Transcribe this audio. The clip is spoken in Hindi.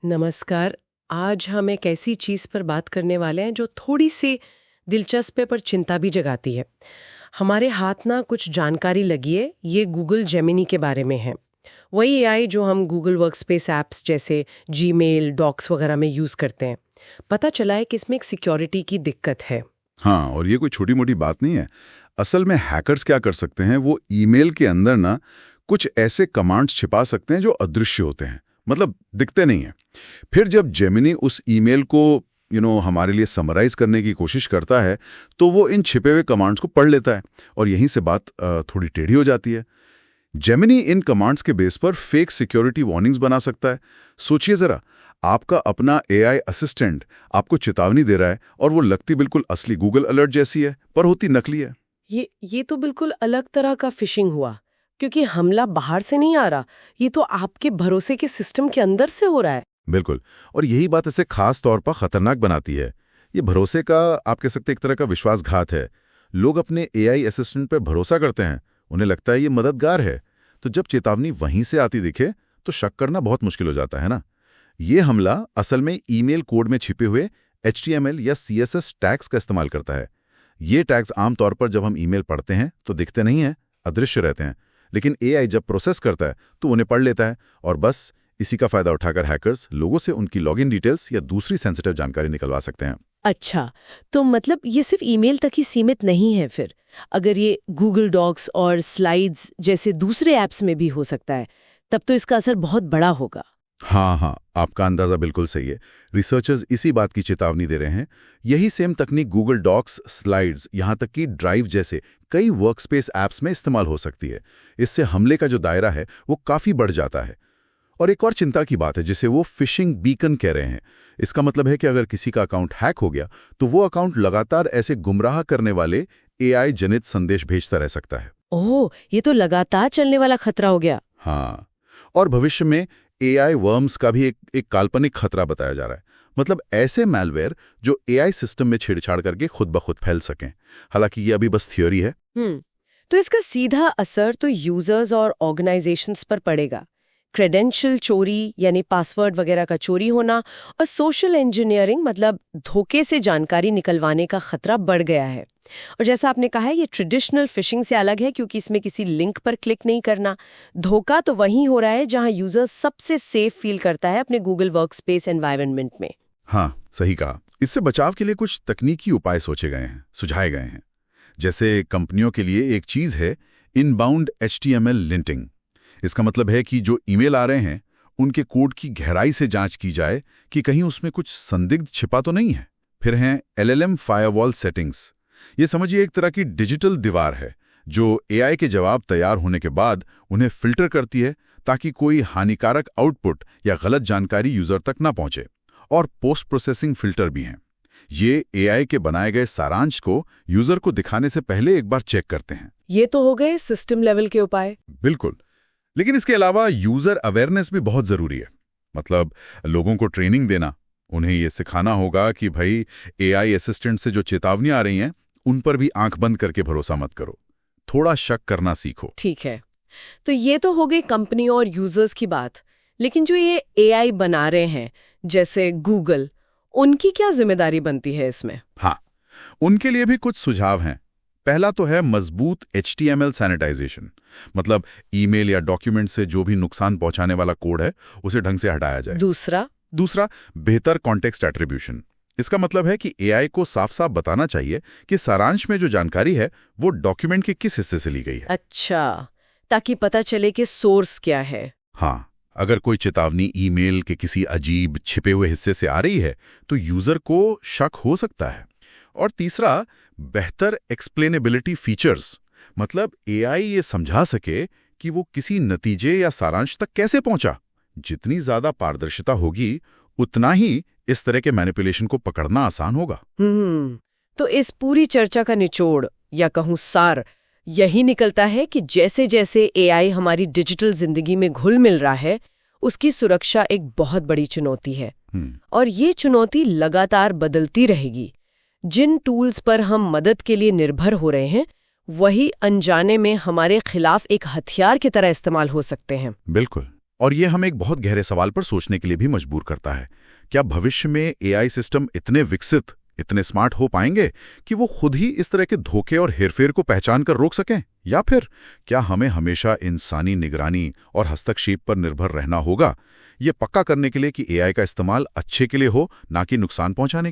नमस्कार। आज हम एक ऐसी चीज़ पर बात करने वाले हैं जो थोड़ी सी दिलचस्प है पर चिंता भी जगाती है। हमारे हाथ ना कुछ जानकारी लगी है, ये गूगल जेमिनी के बारे में है। वही एआई जो हम गूगल वर्कस्पेस ऐप्स जैसे जीमेल, डॉक्स वगैरह में यूज़ करते हैं। पता चला है कि इसमें एक सिक्योरिटी की दिक्कत है। हाँ, और ये कोई छोटी मोटी बात नहीं है। असल में हैकर्स क्या कर सकते हैं, वो ईमेल के अंदर ना कुछ ऐसे कमांड्स छिपा सकते हैं जो अदृश्य होते हैं, मतलब दिखते नहीं हैं। फिर जब जेमिनी उस ईमेल को हमारे लिए समराइज करने की कोशिश करता है, तो वो इन छिपे हुए कमांड्स को पढ़ लेता है और यहीं से बात थोड़ी टेढ़ी हो जाती है। जेमिनी इन कमांड्स के बेस पर फेक सिक्योरिटी वार्निंग्स बना सकता है। सोचिए जरा, आपका अपना एआई असिस्टेंट आपको चेतावनी दे रहा है और वो लगती बिल्कुल असली गूगल अलर्ट जैसी है, पर होती नकली है। ये तो बिल्कुल अलग तरह का फिशिंग हुआ, क्योंकि हमला बाहर से नहीं आ रहा, ये तो आपके भरोसे के सिस्टम के अंदर से हो रहा है। बिल्कुल, और यही बात इसे खास तौर पर खतरनाक बनाती है। ये भरोसे का, आप कह सकते एक तरह का विश्वासघात है। लोग अपने एआई असिस्टेंट पर भरोसा करते हैं, उन्हें लगता है ये मददगार है, तो जब चेतावनी वहीं से आती दिखे तो शक करना बहुत मुश्किल हो जाता है ना। ये हमला असल में ईमेल कोड में छिपे हुए HTML या CSS टैग्स का इस्तेमाल करता है। ये टैग्स आमतौर पर जब हम ईमेल पढ़ते हैं तो दिखते नहीं हैं, अदृश्य रहते हैं, लेकिन एआई जब प्रोसेस करता है तो उन्हें पढ़ लेता है, और बस इसी का फायदा उठाकर हैकर्स लोगों से उनकी लॉगिन डिटेल्स या दूसरी सेंसिटिव जानकारी निकलवा सकते हैं। अच्छा, तो मतलब ये सिर्फ ईमेल तक ही सीमित नहीं है फिर? अगर ये गूगल डॉक्स और स्लाइड्स जैसे दूसरे ऐप्स में भी हो सकता है, तब तो इसका असर बहुत बड़ा होगा। हाँ, आपका अंदाजा बिल्कुल सही है। रिसर्चर्स इसी बात की चेतावनी दे रहे हैं। यही सेम तकनीक गूगल डॉक्स, स्लाइड्स, यहाँ तक कि ड्राइव जैसे कई वर्कस्पेस ऐप्स में इस्तेमाल हो सकती है। इससे हमले का जो दायरा है वो काफ़ी बढ़ जाता है। और एक और चिंता की बात है जिसे वो फिशिंग बीकन कह रहे हैं। इसका मतलब है कि अगर किसी का अकाउंट हैक हो गया तो वो अकाउंट लगातार ऐसे गुमराह करने वाले एआई जनित संदेश भेजता रह सकता है। ओह, ये तो लगातार चलने वाला खतरा हो गया। हाँ, और भविष्य में एआई वर्म्स का भी एक काल्पनिक खतरा बताया जा रहा है। मतलब ऐसे मैलवेयर जो एआई सिस्टम में छेड़छाड़ करके खुद ब खुद फैल सकें। हालांकि ये अभी बस थ्योरी है। तो इसका सीधा असर तो यूजर्स और ऑर्गेनाइजेशंस पर पड़ेगा। क्रेडेंशियल चोरी यानी पासवर्ड वगैरह का चोरी होना और सोशल इंजीनियरिंग मतलब धोखे से जानकारी निकलवाने का खतरा बढ़ गया है। और जैसा आपने कहा है, ये ट्रेडिशनल फिशिंग से अलग है, क्योंकि इसमें किसी लिंक पर क्लिक नहीं करना। धोखा तो वहीं हो रहा है जहां यूजर सबसे सेफ फील करता है, अपने गूगल वर्कस्पेस एनवायरनमेंट में। हाँ, सही कहा। इससे बचाव के लिए कुछ तकनीकी उपाय सोचे गए हैं, सुझाए गए हैं। जैसे कंपनियों के लिए एक चीज है इनबाउंड HTML लिंटिंग। इसका मतलब है कि जो ईमेल आ रहे हैं उनके कोड की गहराई से जांच की जाए कि कहीं उसमें कुछ संदिग्ध छिपा तो नहीं है। फिर हैं LLM फायरवॉल सेटिंग्स। ये समझिए एक तरह की डिजिटल दीवार है जो एआई के जवाब तैयार होने के बाद उन्हें फिल्टर करती है ताकि कोई हानिकारक आउटपुट या गलत जानकारी यूजर तक ना पहुंचे। और पोस्ट प्रोसेसिंग फिल्टर भी हैं। ये एआई के बनाए गए सारांश को यूजर को दिखाने से पहले एक बार चेक करते हैं। ये तो हो गए सिस्टम लेवल के उपाय। बिल्कुल, लेकिन इसके अलावा यूजर अवेयरनेस भी बहुत जरूरी है। मतलब लोगों को ट्रेनिंग देना, उन्हें यह सिखाना होगा कि भाई एआई असिस्टेंट से जो चेतावनी आ रही हैं उन पर भी आंख बंद करके भरोसा मत करो, थोड़ा शक करना सीखो। ठीक है, तो ये तो हो गई कंपनी और यूजर्स की बात। लेकिन जो ये एआई बना रहे हैं जैसे गूगल, उनकी क्या जिम्मेदारी बनती है इसमें? हाँ, उनके लिए भी कुछ सुझाव हैं। पहला तो है मजबूत HTML सैनिटाइजेशन। मतलब ईमेल या डॉक्यूमेंट से जो भी नुकसान पहुंचाने वाला कोड है उसे ढंग से हटाया जाए। दूसरा बेहतर कॉन्टेक्स्ट एट्रीब्यूशन। इसका मतलब है कि एआई को साफ साफ बताना चाहिए कि सारांश में जो जानकारी है वो डॉक्यूमेंट के किस हिस्से से ली गई है। अच्छा, ताकि पता चले कि सोर्स क्या है। हाँ, अगर कोई चेतावनी ईमेल के किसी अजीब छिपे हुए हिस्से से आ रही है तो यूजर को शक हो सकता है। और तीसरा, बेहतर एक्सप्लेनेबिलिटी फीचर्स। मतलब एआई ये समझा सके कि वो किसी नतीजे या सारांश तक कैसे पहुंचा। जितनी ज्यादा पारदर्शिता होगी उतना ही इस तरह के मैनिपुलेशन को पकड़ना आसान होगा। तो इस पूरी चर्चा का निचोड़ या कहूं सार यही निकलता है कि जैसे जैसे एआई हमारी डिजिटल जिंदगी में घुल मिल रहा है, उसकी सुरक्षा एक बहुत बड़ी चुनौती है। और ये चुनौती लगातार बदलती रहेगी। जिन टूल्स पर हम मदद के लिए निर्भर हो रहे हैं, वही अनजाने में हमारे खिलाफ एक हथियार की तरह इस्तेमाल हो सकते हैं। बिल्कुल। और ये हमें एक बहुत गहरे सवाल पर सोचने के लिए भी मजबूर करता है। क्या भविष्य में एआई सिस्टम इतने विकसित, इतने स्मार्ट हो पाएंगे कि वो खुद ही इस तरह के धोखे और हेरफेर को पहचान कर रोक सकें? या फिर क्या हमें हमेशा इंसानी निगरानी और हस्तक्षेप पर निर्भर रहना होगा, ये पक्का करने के लिए कि एआई का इस्तेमाल अच्छे के लिए हो, ना कि नुकसान पहुंचाने के लिए?